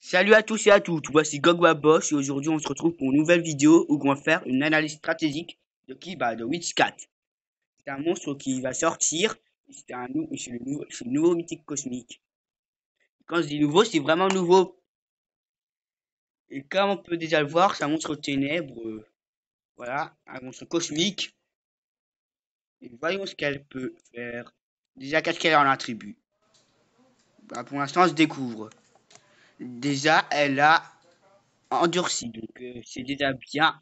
Salut à tous et à toutes, voici Gogwaboss et aujourd'hui on se retrouve pour une nouvelle vidéo où on va faire une analyse stratégique de qui? De Witchcat. C'est un monstre qui va sortir, c'est le nouveau mythique cosmique. Quand je dis nouveau, c'est vraiment nouveau. Et comme on peut déjà le voir, c'est un monstre aux ténèbres, voilà, un monstre cosmique. Et voyons ce qu'elle peut faire. Déjà, qu'est-ce qu'elle a en attribut? Pour l'instant, on se découvre. Déjà, elle a endurci, donc c'est déjà bien.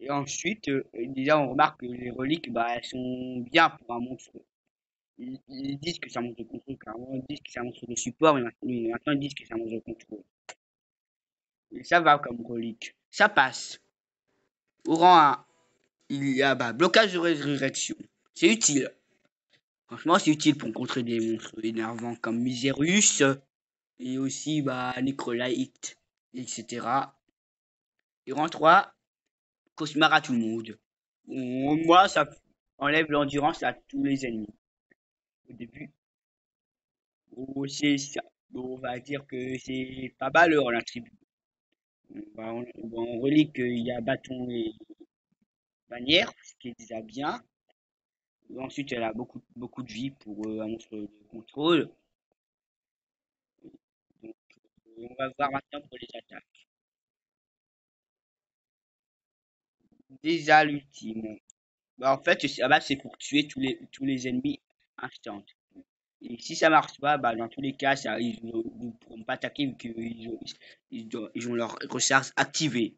Et ensuite, déjà, on remarque que les reliques, elles sont bien pour un monstre. Ils disent que c'est un monstre de contrôle, carrément. Ils disent que c'est un monstre de support, mais maintenant ils disent que c'est un monstre de contrôle. Et ça va comme relique. Ça passe. Au rang 1, il y a blocage de résurrection. C'est utile. Franchement, c'est utile pour contrer des monstres énervants comme Miserus et aussi Necrolite, etc. Et rang 3, cauchemar à tout le monde. Moi, ça enlève l'endurance à tous les ennemis. Au début, c'est ça. Bon, on va dire que c'est pas mal en attribut. En relique, il y a bâton et bannière, ce qui est déjà bien. Ensuite, elle a beaucoup de vie pour un monstre de contrôle. Donc, on va voir maintenant pour les attaques. Déjà l'ultime. En fait, c'est pour tuer tous les ennemis instant. Et si ça marche pas, dans tous les cas, ils ne pourront pas attaquer vu qu'ils ont leur recharge activée.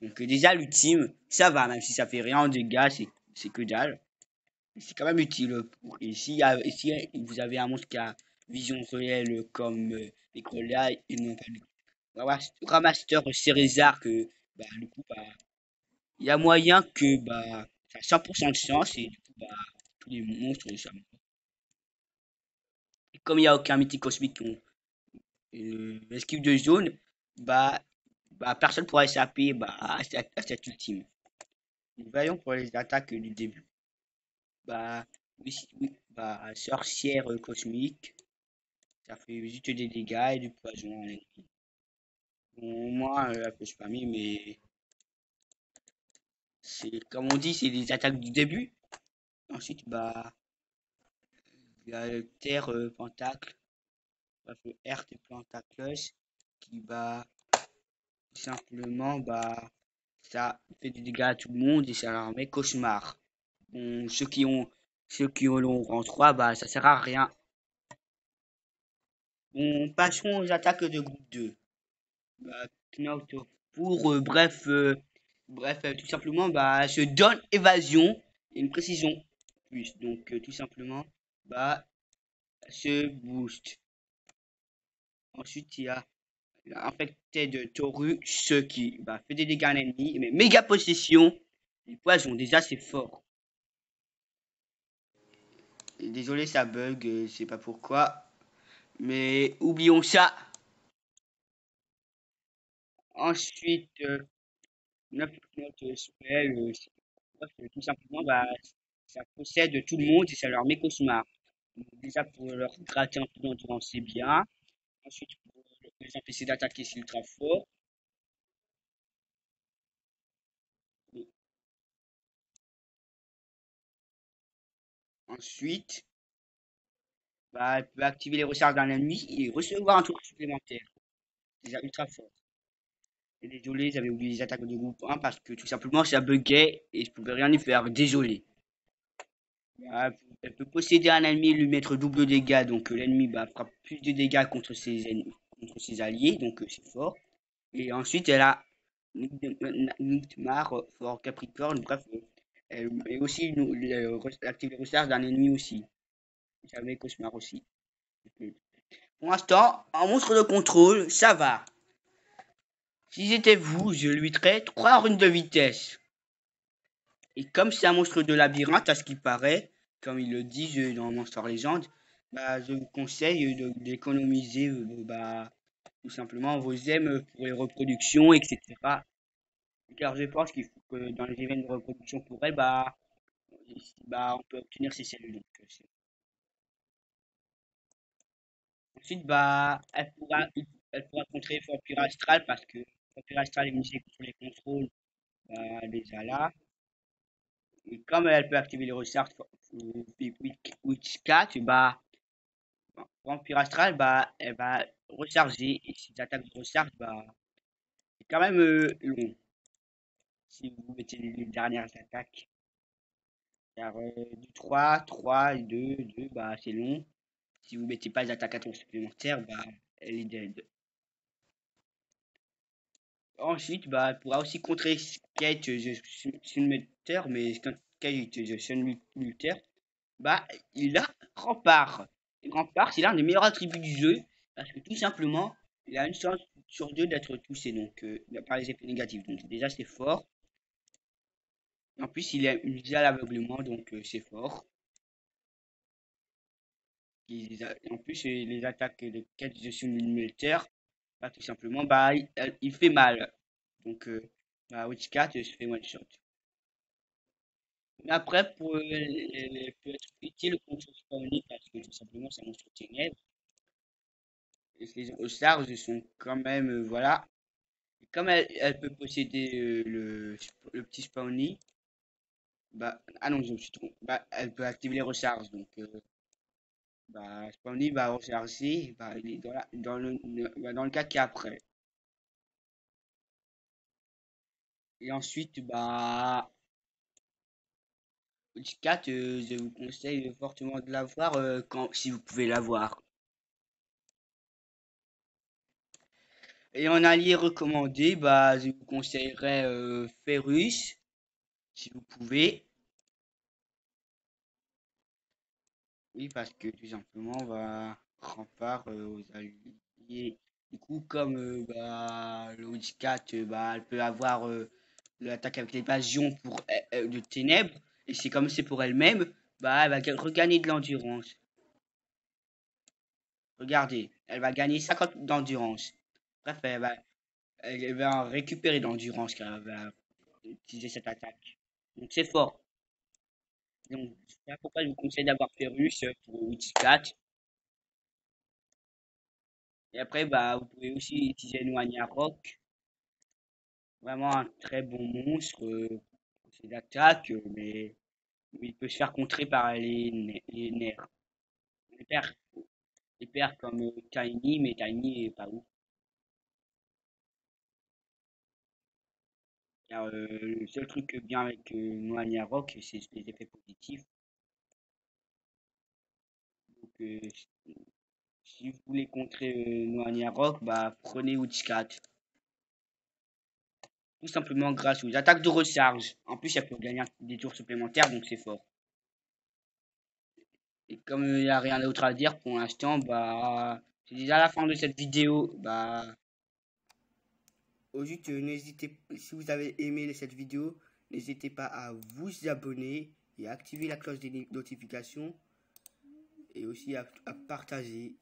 Donc déjà l'ultime, ça va, même si ça fait rien en dégâts, c'est que dalle. C'est quand même utile. Et si vous avez un monstre qui a vision réelle comme Nicolas, et non pas Ramaster Cérézard, que du coup, il y a moyen que ça a 100% de chance et du coup, tous les monstres, ça. Et comme il n'y a aucun mythique cosmique qui ont esquive de zone, bah, personne pourra échapper à cette ultime. Voyons pour les attaques du début. Bah, oui, oui, sorcière cosmique, ça fait juste des dégâts et du poison à l'ennemi. Bon, moi, elle peut spammer, mais c'est comme on dit, c'est des attaques du début. Ensuite, il y a le terre pentacle, le R de pentacles, qui tout simplement, ça fait des dégâts à tout le monde et ça leur met cauchemar. Bon, ceux qui ont l'ont en 3, ça sert à rien. Bon, passons aux attaques de groupe 2. Knout pour, tout simplement, se donne évasion et une précision plus. Donc, tout simplement, se boost. Ensuite, il y a infecté de Taurus, ce qui fait des dégâts à l'ennemi, mais méga possession. Les poisons, déjà, c'est fort. Et désolé, ça bug, je sais pas pourquoi. Mais oublions ça. Ensuite, 9 notes spell, tout simplement, ça possède tout le monde et ça leur met cauchemar. Donc, déjà, pour leur gratter un peu d'endurance, c'est bien. Ensuite, pour les empêcher d'attaquer, c'est ultra fort. Et ensuite, elle peut activer les recharges d'un ennemi et recevoir un tour supplémentaire. Déjà ultra fort. Et désolé, j'avais oublié les attaques de groupe 1 parce que tout simplement ça buguait et je pouvais rien y faire. Désolé. Elle peut posséder un ennemi et lui mettre double dégâts, donc l'ennemi fera plus de dégâts contre ses alliés, donc c'est fort. Et ensuite, elle a Nightmare for Capricorne, bref, et aussi active les recharges d'un ennemi aussi. J'avais Cauchemar aussi. Pour l'instant, en monstre de contrôle, ça va. Si j'étais vous, je lui mettrais 3 runes de vitesse. Et comme c'est un monstre de labyrinthe, à ce qui paraît, comme ils le disent dans Monster Legend, je vous conseille d'économiser tout simplement vos gemmes pour les reproductions, etc. Car je pense qu'il faut que dans les événements de reproduction pour elle, on peut obtenir ces cellules. Donc, ensuite, elle pourra contrer Vampire Astral parce que Vampire Astral est misé sur les contrôles bah, des là. Et comme elle peut activer les recharges Witch 4, bah, Vampire Astral, bah, elle va recharger. Et ses attaques de recharge, bah, c'est quand même long. Si vous mettez les dernières attaques. Car du 3 et 2, bah, c'est long. Si vous mettez pas les attaques à tour supplémentaires, bah, elle est dead. Ensuite, bah, elle pourra aussi contrer Skate the Sunmeter, mais Skate the Sunmeter, bah, il a Rempart. Et Rempart, c'est l'un des meilleurs attributs du jeu, parce que tout simplement, il a une chance sur deux d'être touché, donc, par les effets négatifs. Donc, déjà, c'est fort. En plus, il a une vie à l'aveuglement, donc c'est fort. En plus, les attaques de Skate the Sunmeter, bah, tout simplement, bah, il fait mal. Donc, bah, Witchcat se fait one shot. Mais après, peut être utile contre Spawny parce que tout simplement, c'est un monstre ténèbres. Et les charges sont quand même, voilà. Et comme elle peut posséder le petit Spawny, bah, ah non, je me suis trompé. Bah, elle peut activer les recharges. Donc, bah, Spawny va recharger. Bah, il est dans le cas qui est après. Et ensuite, bah, Witchcat, je vous conseille fortement de l'avoir si vous pouvez l'avoir. Et en allié recommandé, bah, je vous conseillerais Ferrus, si vous pouvez. Oui, parce que tout simplement, on va rempart aux alliés. Du coup, comme bah, le Witchcat, bah, elle peut avoir l'attaque avec l'évasion de ténèbres, et c'est comme c'est pour elle-même, bah, elle va regagner de l'endurance. Regardez, elle va gagner 50 d'endurance. Bref, elle va récupérer de l'endurance quand elle va utiliser cette attaque. Donc c'est fort. Donc c'est pourquoi je vous conseille d'avoir Ferrus pour Witch 4. Et après, bah, vous pouvez aussi utiliser Noania Rock. Vraiment un très bon monstre. C'est d'attaque, mais il peut se faire contrer par les nerfs. Les pères, les pères comme Tiny, mais Tiny est pas ouf. Car, le seul truc bien avec Noania Rock, c'est les effets positifs. Donc, si vous voulez contrer Noania Rock, bah, prenez Witch 4. Tout simplement grâce aux attaques de recharge. En plus, elle peut gagner des tours supplémentaires, donc c'est fort. Et comme il n'y a rien d'autre à dire pour l'instant, bah, c'est déjà la fin de cette vidéo. Bah, au juste, si vous avez aimé cette vidéo, n'hésitez pas à vous abonner et à activer la cloche des notifications et aussi à partager.